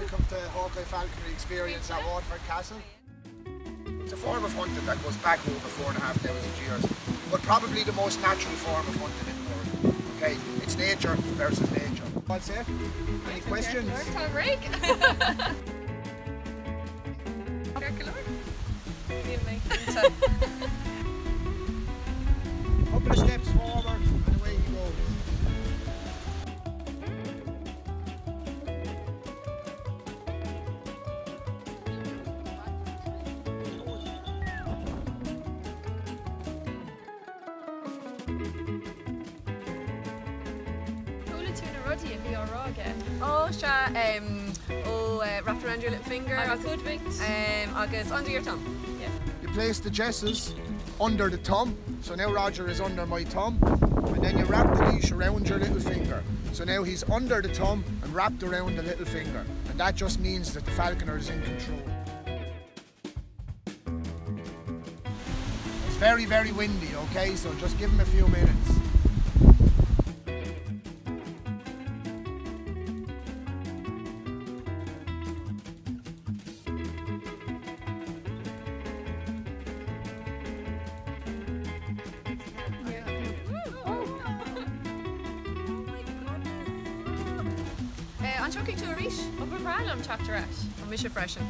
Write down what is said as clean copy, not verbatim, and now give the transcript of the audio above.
welcome to Hawkeye Falconry experience at Waterford Castle. It's a form of hunting that goes back over 4,500 years, but probably the most natural form of hunting in the world. Okay, it's nature versus nature. What's it? Any questions? Couple of steps forward and away he goes. Ruddy and be all raw again. Oh, wrapped around your little finger. I got good winked. Agus under your thumb. Yeah. You place the jesses under the thumb, so now Roger is under my thumb, and then you wrap the leash around your little finger. So now he's under the thumb and wrapped around the little finger, and that just means that the falconer is in control. It's very, very windy, okay, so just give him a few minutes. I'm chucking to a reach. Upper Bralham teacht. Mission freshen.